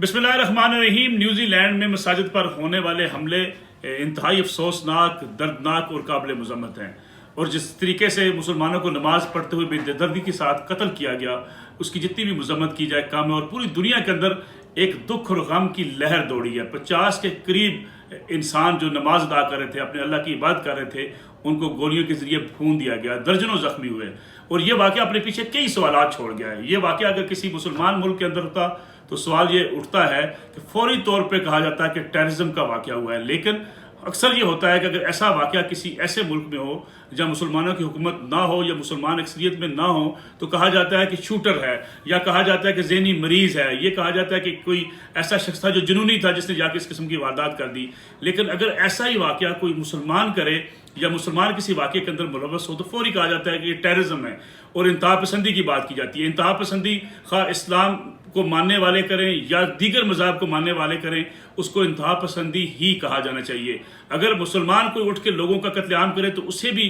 बिस्मिल्लाहिर्रहमानिर्रहीम। न्यूजी लैंड में मसाजिद पर होने वाले हमले इंतहाई अफसोसनाक, दर्दनाक और काबिल मज़म्मत हैं। और जिस तरीके से मुसलमानों को नमाज पढ़ते हुए बेदर्दी के साथ कत्ल किया गया, उसकी जितनी भी मज़म्मत की जाए कम है। और पूरी दुनिया के अंदर एक दुख और गम की लहर दौड़ी है। 50 के करीब इंसान जो नमाज अदा कर रहे थे, अपने अल्लाह की इबादत कर रहे थे, उनको गोलियों के जरिए भून दिया गया, दर्जनों जख्मी हुए। और ये वाक़या अपने पीछे कई सवालात छोड़ गया है। ये वाक़या अगर किसी मुसलमान मुल्क के अंदर होता तो सवाल ये उठता है कि फौरी तौर पे कहा जाता है कि टेररिज्म का वाक़या हुआ है। लेकिन अक्सर ये होता है कि अगर ऐसा वाक़या किसी ऐसे मुल्क में हो जहाँ मुसलमानों की हुकूमत ना हो या मुसलमान अक्सरियत में ना हो, तो कहा जाता है कि शूटर है, या कहा जाता है कि ज़हनी मरीज़ है, ये कहा जाता है कि कोई ऐसा शख्स था जो जुनूनी था जिसने जाके इस किस्म की वारदात कर दी। लेकिन अगर ऐसा ही वाक़या कोई मुसलमान करे या मुसलमान किसी वाक़े के अंदर मुलव्वस हो, तो फौरी कहा जाता है कि ये टेररिज्म है और इंतहा पसंदी की बात की जाती है। इंतहा पसंदी खा इस्लाम को मानने वाले करें या दीगर मज़हब को मानने वाले करें, उसको इंतहा पसंदी ही कहा जाना चाहिए। अगर मुसलमान कोई उठ के लोगों का कत्लेआम करे तो उसे भी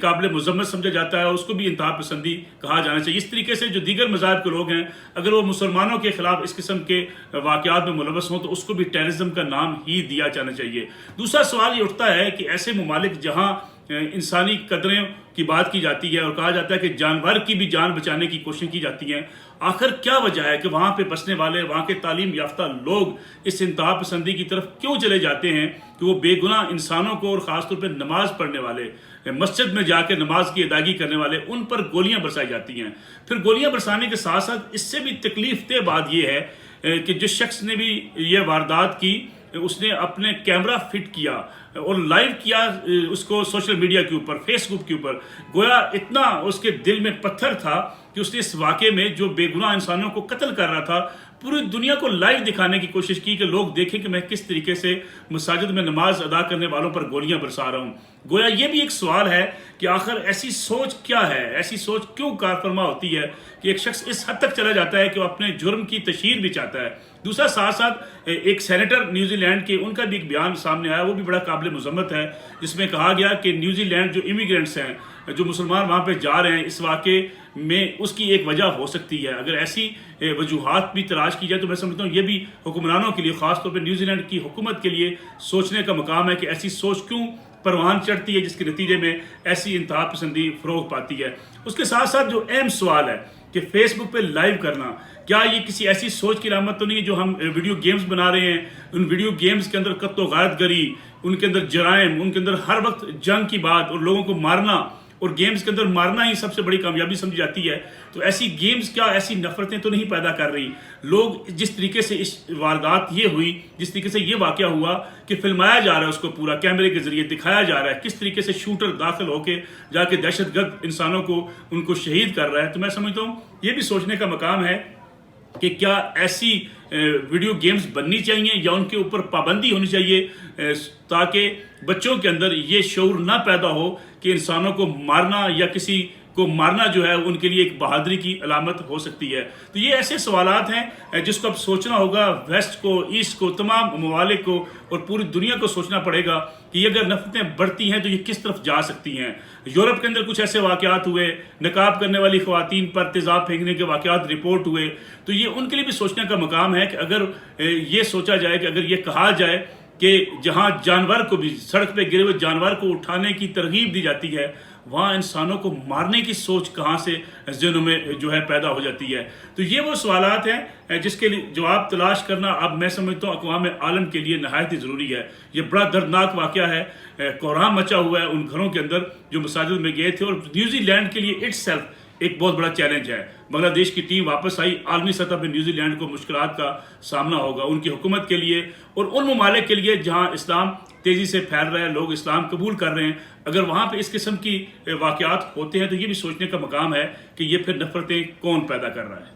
काबिल मुज़म्मत समझा जाता है और उसको भी इंतहा पसंदी कहा जाना चाहिए। इस तरीके से जो दीगर मज़हब के लोग हैं, अगर वो मुसलमानों के खिलाफ इस किस्म के वाक़यात में मुलव्वस हों तो उसको भी टेररिज्म का नाम ही दिया जाना चाहिए। दूसरा सवाल ये उठता है कि ऐसे ममालिक जहाँ इंसानी कदरों की बात की जाती है और कहा जाता है कि जानवर की भी जान बचाने की कोशिश की जाती है, आखिर क्या वजह है कि वहाँ पे बसने वाले, वहाँ के तालीम याफ्ता लोग इस इंतहा पसंदी की तरफ क्यों चले जाते हैं कि वो बेगुनाह इंसानों को और ख़ासतौर पर नमाज पढ़ने वाले, मस्जिद में जाकर नमाज की अदायगी करने वाले, उन पर गोलियाँ बरसाई जाती हैं। फिर गोलियाँ बरसाने के साथ साथ इससे भी तकलीफ दह बात यह है कि जिस शख्स ने भी ये वारदात की, उसने अपने कैमरा फिट किया और लाइव किया उसको सोशल मीडिया के ऊपर, फेसबुक के ऊपर। गोया इतना उसके दिल में पत्थर था कि उसने इस वाक़े में जो बेगुनाह इंसानों को कत्ल कर रहा था, पूरी दुनिया को लाइव दिखाने की कोशिश की कि लोग देखें कि मैं किस तरीके से मसाजिद में नमाज अदा करने वालों पर गोलियां बरसा रहा हूँ। गोया ये भी एक सवाल है कि आखिर ऐसी सोच क्या है, ऐसी सोच क्यों कारफरमा होती है कि एक शख्स इस हद तक चला जाता है कि वो अपने जुर्म की तशहीर भी चाहता है। दूसरा साथ साथ एक सेनेटर न्यूजीलैंड के, उनका भी एक बयान सामने आया, वो भी बड़ा काबिल मुज़म्मत है, जिसमें कहा गया कि न्यूजीलैंड जो इमिग्रेंट्स हैं, जो मुसलमान वहाँ पे जा रहे हैं इस वाक़े में, उसकी एक वजह हो सकती है। अगर ऐसी वजूहात भी तलाश की जाए तो मैं समझता हूँ ये भी हुक्मरानों के लिए, ख़ासतौर पर न्यूजीलैंड की हुकूमत के लिए सोचने का मकाम है कि ऐसी सोच क्यों परवान चढ़ती है जिसके नतीजे में ऐसी इंतहा पसंदी फ़रोग पाती है। उसके साथ साथ जो अहम सवाल है कि फेसबुक पे लाइव करना, क्या ये किसी ऐसी सोच की रामत तो नहीं है जो हम वीडियो गेम्स बना रहे हैं, उन वीडियो गेम्स के अंदर कत्ल गारतगरी, उनके अंदर जराइम, उनके अंदर हर वक्त जंग की बात और लोगों को मारना, और गेम्स के अंदर मारना ही सबसे बड़ी कामयाबी समझी जाती है। तो ऐसी गेम्स क्या ऐसी नफरतें तो नहीं पैदा कर रही? लोग जिस तरीके से इस वारदात ये हुई, जिस तरीके से ये वाक़या हुआ कि फिल्माया जा रहा है, उसको पूरा कैमरे के जरिए दिखाया जा रहा है किस तरीके से शूटर दाखिल होके जाके दहशतगर्द इंसानों को उनको शहीद कर रहा है, तो मैं समझता हूँ ये भी सोचने का मकाम है कि क्या ऐसी वीडियो गेम्स बननी चाहिए या उनके ऊपर पाबंदी होनी चाहिए ताकि बच्चों के अंदर ये शऊर ना पैदा हो कि इंसानों को मारना या किसी को मारना जो है उनके लिए एक बहादुरी की अलामत हो सकती है। तो ये ऐसे सवालात हैं जिसको अब सोचना होगा, वेस्ट को, ईस्ट को, तमाम ममालिक को और पूरी दुनिया को सोचना पड़ेगा कि अगर नफरतें बढ़ती हैं तो ये किस तरफ जा सकती हैं। यूरोप के अंदर कुछ ऐसे वाक़यात हुए, नकाब करने वाली ख़वातीन पर तेज़ाब फेंकने के वाक़यात रिपोर्ट हुए, तो ये उनके लिए भी सोचने का मकाम है कि अगर ये सोचा जाए कि अगर ये कहा जाए कि जहाँ जानवर को भी, सड़क पे गिरे हुए जानवर को उठाने की तरगीब दी जाती है, वहाँ इंसानों को मारने की सोच कहाँ से ज़हनों में जो है पैदा हो जाती है। तो ये वो सवालात हैं जिसके लिए जवाब तलाश करना अब मैं समझता हूँ अक़वाम आलम के लिए नहायत ही ज़रूरी है। ये बड़ा दर्दनाक वाक़या है, कोहराम मचा हुआ है उन घरों के अंदर जो मसाजिद में गए थे, और न्यूजीलैंड के लिए इट्सेल्फ एक बहुत बड़ा चैलेंज है। बांग्लादेश की टीम वापस आई, आलमी सतह पर न्यूजीलैंड को मुश्किलात का सामना होगा उनकी हुकूमत के लिए और उन ममालिक के लिए जहां इस्लाम तेज़ी से फैल रहा है, लोग इस्लाम कबूल कर रहे हैं। अगर वहां पे इस किस्म की वाक़यात होते हैं तो ये भी सोचने का मकाम है कि ये फिर नफरतें कौन पैदा कर रहा है।